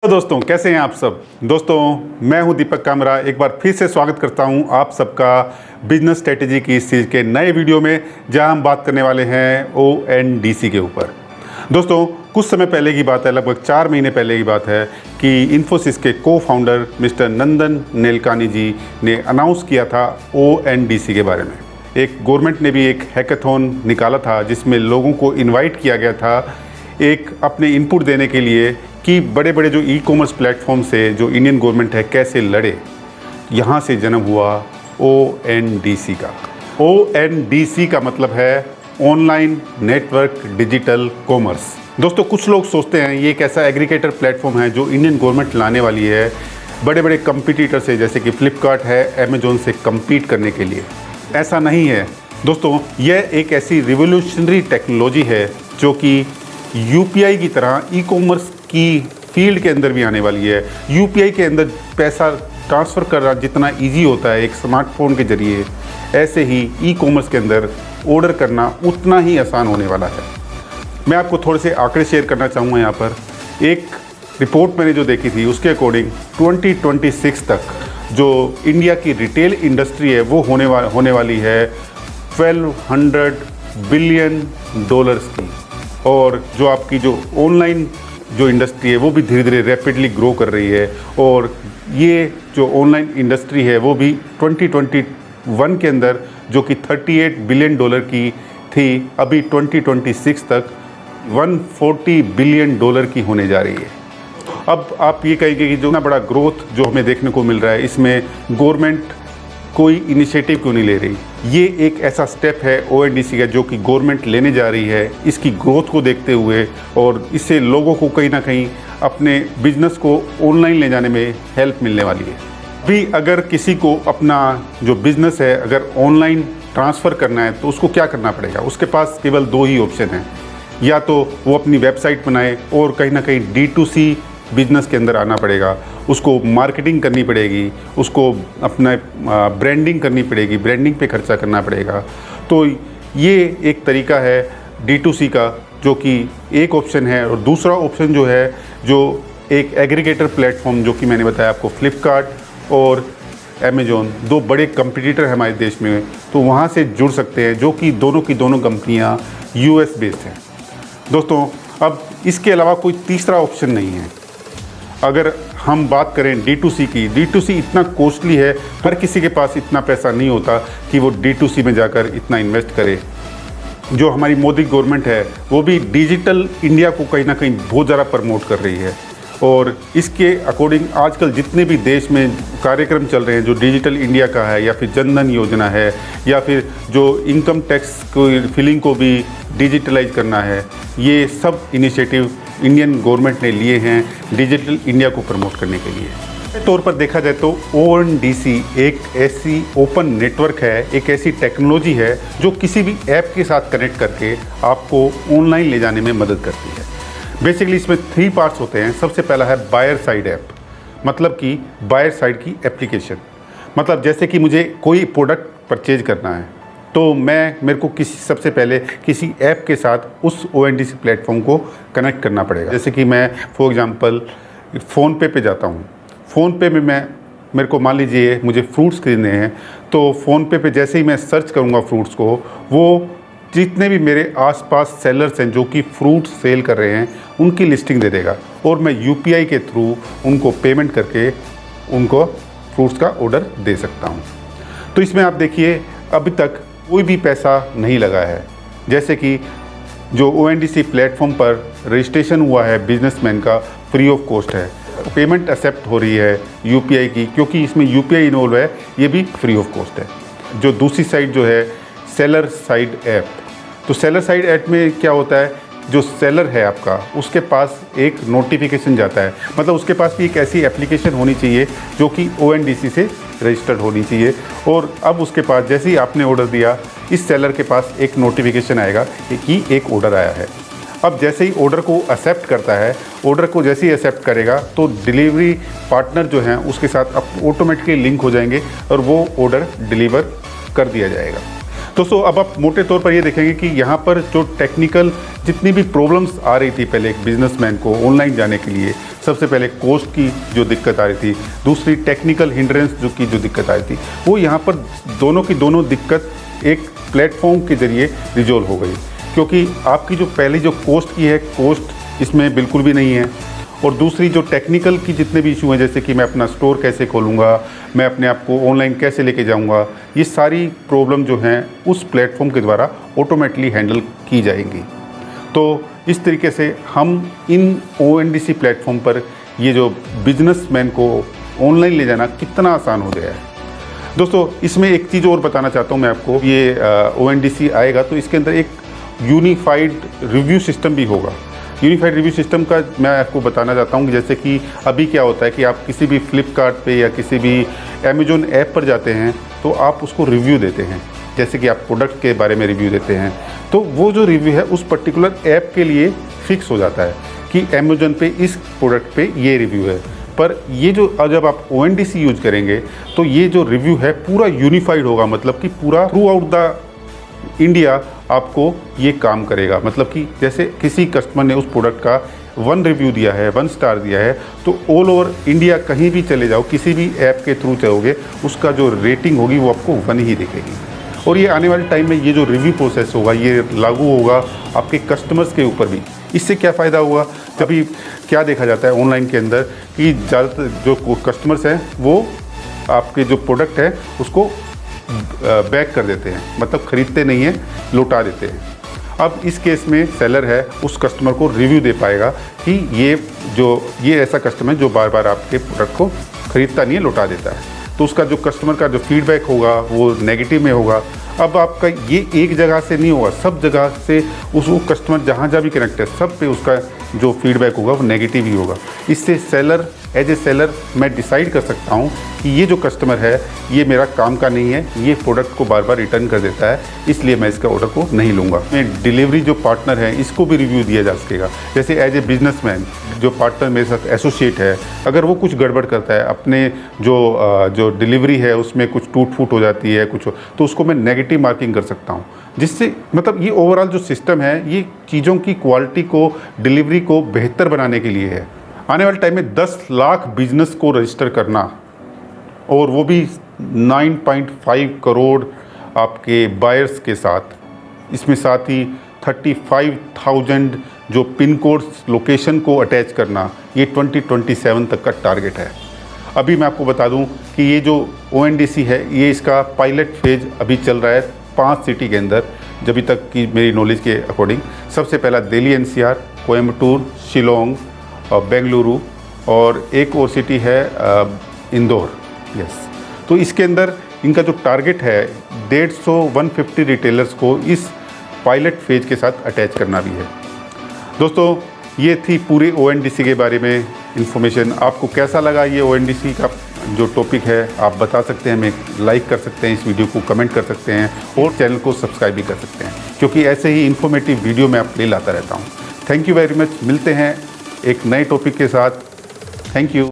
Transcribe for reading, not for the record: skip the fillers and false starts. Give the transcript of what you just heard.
तो दोस्तों कैसे हैं आप सब। दोस्तों मैं हूं दीपक कामरा, एक बार फिर से स्वागत करता हूं आप सबका बिजनेस स्ट्रेटेजी की इस चीज़ के नए वीडियो में, जहां हम बात करने वाले हैं ONDC के ऊपर। दोस्तों कुछ समय पहले की बात है, लगभग 4 महीने पहले की बात है कि इन्फोसिस के को-फाउंडर मिस्टर नंदन नीलेकानी जी ने अनाउंस किया था ONDC के बारे में। एक गवर्नमेंट ने भी एक हैकाथॉन निकाला था जिसमें लोगों को इन्वाइट किया गया था एक अपने इनपुट देने के लिए कि बड़े बड़े जो ई-कॉमर्स प्लेटफॉर्म से जो इंडियन गवर्नमेंट है कैसे लड़े। यहाँ से जन्म हुआ ONDC का। ONDC का मतलब है ऑनलाइन नेटवर्क डिजिटल कॉमर्स। दोस्तों कुछ लोग सोचते हैं ये एक ऐसा एग्रीगेटर प्लेटफॉर्म है जो इंडियन गवर्नमेंट लाने वाली है बड़े बड़े कंपटीटर से, जैसे कि फ्लिपकार्ट है, अमेजोन से compete करने के लिए। ऐसा नहीं है दोस्तों, यह एक ऐसी रिवोल्यूशनरी टेक्नोलॉजी है जो कि UPI की तरह ई-कॉमर्स की फील्ड के अंदर भी आने वाली है। UPI के अंदर पैसा ट्रांसफ़र करना जितना इजी होता है एक स्मार्टफोन के ज़रिए, ऐसे ही ई-कॉमर्स के अंदर ऑर्डर करना उतना ही आसान होने वाला है। मैं आपको थोड़े से आंकड़े शेयर करना चाहूँगा यहाँ पर। एक रिपोर्ट मैंने जो देखी थी उसके अकॉर्डिंग 2026 तक जो इंडिया की रिटेल इंडस्ट्री है वो होने वाली है $1200 बिलियन की। और जो आपकी जो ऑनलाइन जो इंडस्ट्री है वो भी धीरे धीरे रैपिडली ग्रो कर रही है। और ये जो ऑनलाइन इंडस्ट्री है वो भी 2021 के अंदर जो कि $38 बिलियन की थी, अभी 2026 तक $140 बिलियन की होने जा रही है। अब आप ये कहेंगे कि जो ना बड़ा ग्रोथ जो हमें देखने को मिल रहा है, इसमें गवर्नमेंट कोई इनिशिएटिव क्यों नहीं ले रही। ये एक ऐसा स्टेप है ONDC का जो कि गवर्नमेंट लेने जा रही है इसकी ग्रोथ को देखते हुए, और इससे लोगों को कहीं ना कहीं अपने बिजनेस को ऑनलाइन ले जाने में हेल्प मिलने वाली है। भी अगर किसी को अपना जो बिज़नेस है अगर ऑनलाइन ट्रांसफ़र करना है तो उसको क्या करना पड़ेगा। उसके पास केवल 2 ही ऑप्शन हैं, या तो वो अपनी वेबसाइट बनाए और कहीं ना कहीं D2C बिज़नेस के अंदर आना पड़ेगा, उसको मार्केटिंग करनी पड़ेगी, उसको अपना ब्रांडिंग करनी पड़ेगी, ब्रांडिंग पे खर्चा करना पड़ेगा। तो ये एक तरीका है D2C का जो कि एक ऑप्शन है। और दूसरा ऑप्शन जो है, जो एक एग्रीगेटर प्लेटफॉर्म जो कि मैंने बताया आपको, फ्लिपकार्ट और अमेजोन 2 बड़े कंपटीटर हैं हमारे देश में, तो वहाँ से जुड़ सकते हैं, जो कि दोनों की दोनों कंपनियाँ US बेस्ड हैं। दोस्तों अब इसके अलावा कोई तीसरा ऑप्शन नहीं है। अगर हम बात करें D2C की, D2C इतना कॉस्टली है, हर किसी के पास इतना पैसा नहीं होता कि वो D2C में जाकर इतना इन्वेस्ट करे। जो हमारी मोदी गवर्नमेंट है वो भी डिजिटल इंडिया को कहीं ना कहीं बहुत ज़्यादा प्रमोट कर रही है, और इसके अकॉर्डिंग आजकल जितने भी देश में कार्यक्रम चल रहे हैं जो डिजिटल इंडिया का है, या फिर जनधन योजना है, या फिर जो इनकम टैक्स को फिलिंग को भी डिजिटलाइज करना है, ये सब इनिशिएटिव इंडियन गवर्नमेंट ने लिए हैं डिजिटल इंडिया को प्रमोट करने के लिए। तौर पर देखा जाए तो ONDC एक ऐसी ओपन नेटवर्क है, एक ऐसी टेक्नोलॉजी है जो किसी भी ऐप के साथ कनेक्ट करके आपको ऑनलाइन ले जाने में मदद करती है। बेसिकली इसमें 3 पार्ट्स होते हैं। सबसे पहला है बायर साइड ऐप, मतलब कि बायर साइड की एप्लीकेशन। मतलब जैसे कि मुझे कोई प्रोडक्ट परचेज करना है तो मेरे को सबसे पहले किसी ऐप के साथ उस ONDC प्लेटफॉर्म को कनेक्ट करना पड़ेगा। जैसे कि मैं फॉर एग्जांपल फ़ोनपे पे जाता हूँ। फ़ोनपे में मेरे को मान लीजिए मुझे फ्रूट्स खरीदने हैं, तो फ़ोनपे पे जैसे ही मैं सर्च करूँगा फ्रूट्स को, वो जितने भी मेरे आसपास सेलर्स हैं जो कि फ्रूट सेल कर रहे हैं उनकी लिस्टिंग दे देगा, और मैं UPI के थ्रू उनको पेमेंट करके उनको फ्रूट्स का ऑर्डर दे सकता हूँ। तो इसमें आप देखिए अभी तक कोई भी पैसा नहीं लगा है। जैसे कि जो ONDC प्लेटफॉर्म पर रजिस्ट्रेशन हुआ है बिजनेसमैन का, फ्री ऑफ कॉस्ट है। पेमेंट एक्सेप्ट हो रही है UPI की, क्योंकि इसमें UPI इन्वॉल्व है, ये भी फ्री ऑफ कॉस्ट है। जो दूसरी साइड जो है सेलर साइड ऐप, तो सेलर साइड ऐप में क्या होता है, जो सेलर है आपका उसके पास एक नोटिफिकेशन जाता है, मतलब उसके पास भी एक ऐसी एप्लीकेशन होनी चाहिए जो कि ONDC से रजिस्टर्ड होनी चाहिए। और अब उसके पास जैसे ही आपने ऑर्डर दिया, इस सेलर के पास एक नोटिफिकेशन आएगा कि एक ऑर्डर आया है। अब जैसे ही ऑर्डर को एक्सेप्ट करता है, ऑर्डर को जैसे ही एक्सेप्ट करेगा तो डिलीवरी पार्टनर जो हैं उसके साथ अब ऑटोमेटिकली लिंक हो जाएंगे और वो ऑर्डर डिलीवर कर दिया जाएगा। दोस्तों अब आप मोटे तौर पर ये देखेंगे कि यहाँ पर जो टेक्निकल जितनी भी प्रॉब्लम्स आ रही थी पहले एक बिजनेसमैन को ऑनलाइन जाने के लिए, सबसे पहले कॉस्ट की जो दिक्कत आ रही थी, दूसरी टेक्निकल हिंड्रेंस जो दिक्कत आ रही थी, वो यहाँ पर दोनों की दोनों दिक्कत एक प्लेटफॉर्म के ज़रिए रिजॉल्व हो गई। क्योंकि आपकी जो पहली जो कॉस्ट की है, कॉस्ट इसमें बिल्कुल भी नहीं है। और दूसरी जो टेक्निकल की जितने भी इशू हैं, जैसे कि मैं अपना स्टोर कैसे खोलूँगा, मैं अपने आप को ऑनलाइन कैसे लेके जाऊँगा, ये सारी प्रॉब्लम जो हैं उस प्लेटफॉर्म के द्वारा ऑटोमेटिकली हैंडल की जाएंगी। तो इस तरीके से हम इन ONDC प्लेटफॉर्म पर ये जो बिजनेसमैन को ऑनलाइन ले जाना कितना आसान हो गया है। दोस्तों इसमें एक चीज़ और बताना चाहता हूँ मैं आपको, ये ONDC आएगा तो इसके अंदर एक यूनिफाइड रिव्यू सिस्टम भी होगा। यूनिफाइड रिव्यू सिस्टम का मैं आपको बताना चाहता हूँ कि जैसे कि अभी क्या होता है कि आप किसी भी फ्लिपकार्ट पे या किसी भी अमेजोन ऐप पर जाते हैं तो आप उसको रिव्यू देते हैं, जैसे कि आप प्रोडक्ट के बारे में रिव्यू देते हैं, तो वो जो रिव्यू है उस पर्टिकुलर ऐप के लिए फिक्स हो जाता है कि अमेजोन पे इस प्रोडक्ट पे ये रिव्यू है। पर ये जो जब आप ONDC यूज करेंगे तो ये जो रिव्यू है पूरा यूनिफाइड होगा, मतलब कि पूरा थ्रू आउट द इंडिया आपको ये काम करेगा। मतलब कि जैसे किसी कस्टमर ने उस प्रोडक्ट का 1 रिव्यू दिया है, 1 स्टार दिया है, तो ऑल ओवर इंडिया कहीं भी चले जाओ, किसी भी ऐप के थ्रू चलोगे, उसका जो रेटिंग होगी वो आपको 1 ही दिखेगी। और ये आने वाले टाइम में ये जो रिव्यू प्रोसेस होगा ये लागू होगा आपके कस्टमर्स के ऊपर भी। इससे क्या फ़ायदा हुआ, जब क्या देखा जाता है ऑनलाइन के अंदर कि ज़्यादातर जो कस्टमर्स हैं वो आपके जो प्रोडक्ट है उसको बैक कर देते हैं, मतलब ख़रीदते नहीं हैं, लौटा देते हैं। अब इस केस में सेलर है उस कस्टमर को रिव्यू दे पाएगा कि ये ऐसा कस्टमर है जो बार बार आपके प्रोडक्ट को ख़रीदता नहीं है, लौटा देता है। तो उसका जो कस्टमर का जो फीडबैक होगा वो नेगेटिव में होगा। अब आपका ये एक जगह से नहीं होगा, सब जगह से वो कस्टमर जहाँ भी कनेक्ट है सब पे उसका जो फीडबैक होगा वो नेगेटिव ही होगा। इससे सेलर एज ए सेलर मैं डिसाइड कर सकता हूँ कि ये जो कस्टमर है ये मेरा काम का नहीं है, ये प्रोडक्ट को बार बार रिटर्न कर देता है, इसलिए मैं इसका ऑर्डर को नहीं लूँगा। मैं डिलीवरी जो पार्टनर है इसको भी रिव्यू दिया जा सकेगा। जैसे एज ए बिजनेसमैन जो पार्टनर मेरे साथ एसोसिएट है, अगर वो कुछ गड़बड़ करता है, अपने जो डिलीवरी है उसमें कुछ टूट फूट हो जाती है कुछ, तो उसको मैं नेगेटिव मार्किंग कर सकता हूँ, जिससे मतलब ये ओवरऑल जो सिस्टम है ये चीज़ों की क्वालिटी को, डिलीवरी को बेहतर बनाने के लिए है। आने वाले टाइम में 10 लाख बिजनेस को रजिस्टर करना, और वो भी 9.5 करोड़ आपके बायर्स के साथ, इसमें साथ ही 35,000 जो पिन कोड लोकेशन को अटैच करना, ये 2027 तक का टारगेट है। अभी मैं आपको बता दूं कि ये जो ONDC है ये इसका पायलट फेज अभी चल रहा है 5 सिटी के अंदर, जब तक की मेरी नॉलेज के अकॉर्डिंग। सबसे पहला दिल्ली NCR, कोयम्बटूर, शिलोंग, बेंगलुरु, और एक और सिटी है इंदौर। यस, तो इसके अंदर इनका जो टारगेट है 150 रिटेलर्स को इस पायलट फेज के साथ अटैच करना भी है। दोस्तों ये थी पूरे ONDC के बारे में इन्फॉर्मेशन। आपको कैसा लगा ये ONDC का जो टॉपिक है आप बता सकते हैं, हमें लाइक कर सकते हैं, इस वीडियो को कमेंट कर सकते हैं, और चैनल को सब्सक्राइब भी कर सकते हैं, क्योंकि ऐसे ही इन्फॉर्मेटिव वीडियो मैं आपके लिए लाता रहता हूँ। Thank you very much. मिलते हैं एक नए टॉपिक के साथ। Thank you.